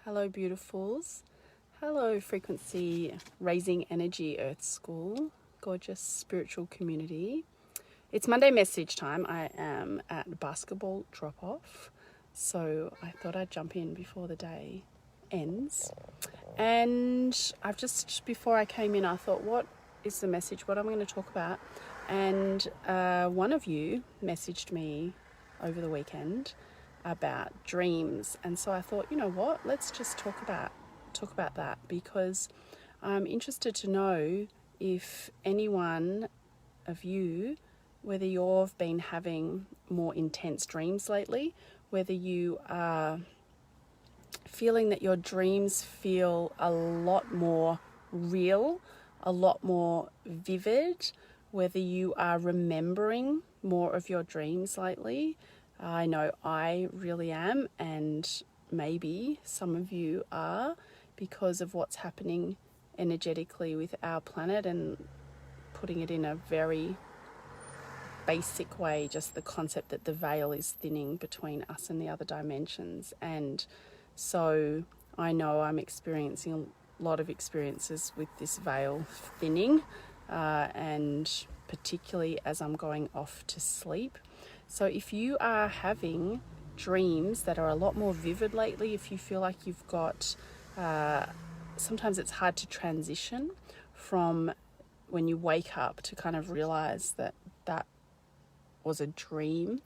Hello, beautifuls. Hello, frequency raising energy Earth School, gorgeous spiritual community. It's Monday message time. I am at basketball drop off, so I thought I'd jump in before the day ends. And before I came in, I thought, what is the message? What am I going to talk about? And one of you messaged me over the weekend about dreams, and so I thought, you know what, let's just talk about that, because I'm interested to know if anyone of you, whether you've been having more intense dreams lately, whether you are feeling that your dreams feel a lot more real, a lot more vivid, whether you are remembering more of your dreams lately. I know I really am, and maybe some of you are, because of what's happening energetically with our planet, and putting it in a very basic way, just the concept that the veil is thinning between us and the other dimensions. And so I know I'm experiencing a lot of experiences with this veil thinning, and particularly as I'm going off to sleep. So if you are having dreams that are a lot more vivid lately, if you feel like you've got, sometimes it's hard to transition from when you wake up to kind of realize that that was a dream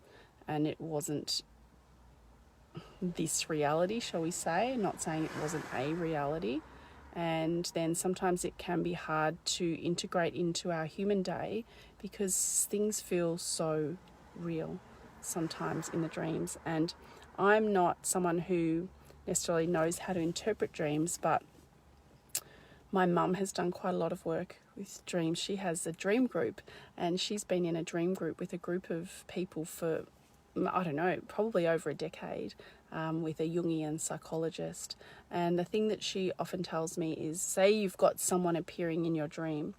and it wasn't this reality, shall we say, not saying it wasn't a reality. And then sometimes it can be hard to integrate into our human day because things feel so real sometimes in the dreams. And I'm not someone who necessarily knows how to interpret dreams, but my mum has done quite a lot of work with dreams. She has a dream group, and she's been in a dream group with a group of people for, I don't know, probably over a decade, with a Jungian psychologist. And the thing that she often tells me is, say you've got someone appearing in your dream,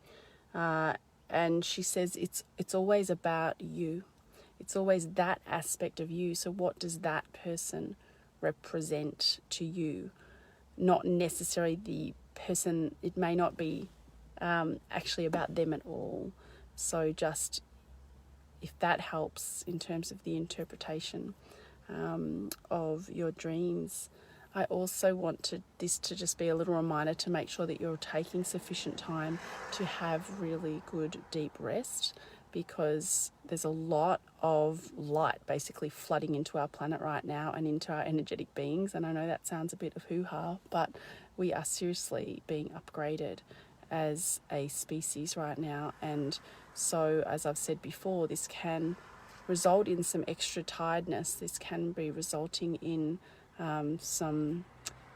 and she says it's always about you. It's always that aspect of you. So what does that person represent to you? Not necessarily the person. It may not be actually about them at all. So just, if that helps in terms of the interpretation of your dreams. I also want this to just be a little reminder to make sure that you're taking sufficient time to have really good deep rest, because there's a lot of light basically flooding into our planet right now and into our energetic beings. And I know that sounds a bit of hoo-ha, but we are seriously being upgraded as a species right now. And so, as I've said before, this can result in some extra tiredness. This can be resulting in some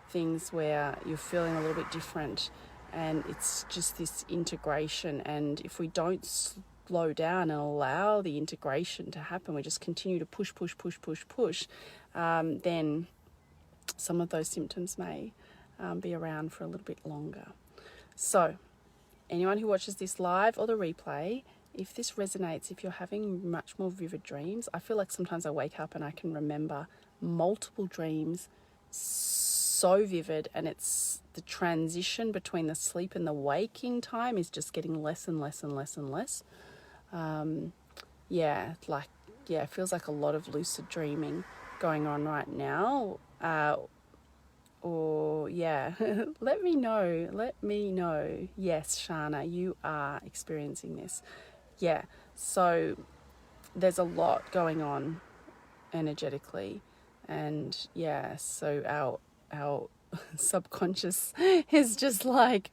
things where you're feeling a little bit different, and it's just this integration. And if we don't slow down and allow the integration to happen, we just continue to push, then some of those symptoms may be around for a little bit longer. So anyone who watches this live or the replay, if this resonates, if you're having much more vivid dreams, I feel like sometimes I wake up and I can remember multiple dreams so vivid, and it's the transition between the sleep and the waking time is just getting less and less. It feels like a lot of lucid dreaming going on right now. Let me know. Yes, Shana, you are experiencing this. Yeah, so there's a lot going on energetically, and so our subconscious is just like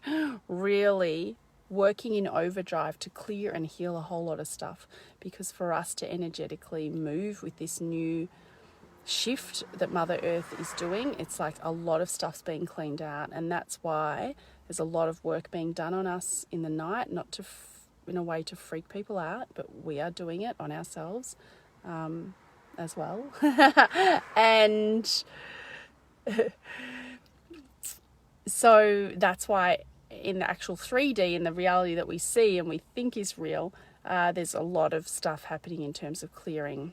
really working in overdrive to clear and heal a whole lot of stuff, because for us to energetically move with this new shift that Mother Earth is doing, it's like a lot of stuff's being cleaned out. And that's why there's a lot of work being done on us in the night, not to in a way to freak people out, but we are doing it on ourselves as well. And so that's why in the actual 3D, in the reality that we see and we think is real, there's a lot of stuff happening in terms of clearing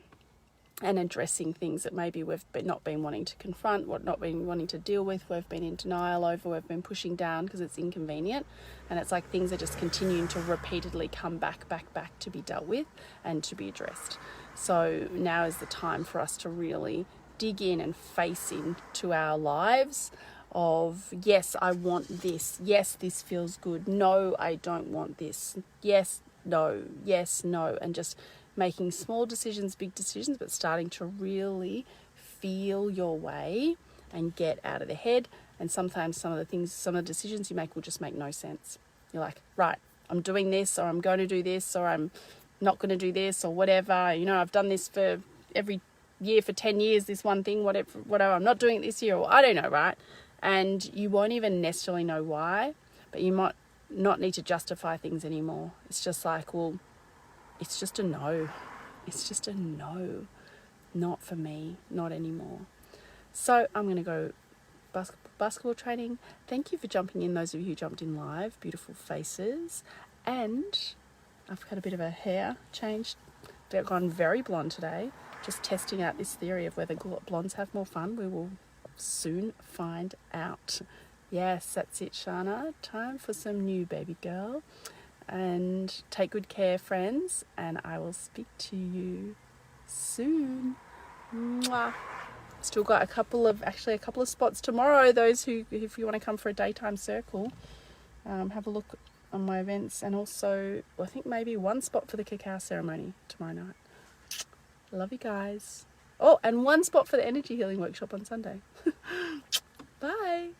and addressing things that maybe we've not been wanting to confront, what not been wanting to deal with, we've been in denial over, we've been pushing down because it's inconvenient. And it's like things are just continuing to repeatedly come back to be dealt with and to be addressed. So now is the time for us to really dig in and face into our lives of, yes, I want this. Yes, this feels good. No, I don't want this. Yes, no. Yes, no. And just making small decisions, big decisions, but starting to really feel your way and get out of the head. And sometimes some of the decisions you make will just make no sense. You're like, right, I'm doing this, or I'm going to do this, or I'm not going to do this, or whatever. You know, I've done this for every year for 10 years, this one thing, whatever, I'm not doing it this year, or I don't know, right? And you won't even necessarily know why, but you might not need to justify things anymore. It's just like, well, it's just a no. It's just a no. Not for me. Not anymore. So I'm going to go basketball training. Thank you for jumping in, those of you who jumped in live. Beautiful faces. And I've had a bit of a hair change. I've gone very blonde today. Just testing out this theory of whether blondes have more fun. We will soon find out. Yes, that's it, Shana. Time for some new, baby girl. And take good care, friends, and I will speak to you soon. Mwah. Still got a couple of spots tomorrow. Those who, if you want to come for a daytime circle, have a look on my events, and also I think maybe one spot for the cacao ceremony tomorrow night. Love you guys. Oh, and one spot for the energy healing workshop on Sunday. Bye.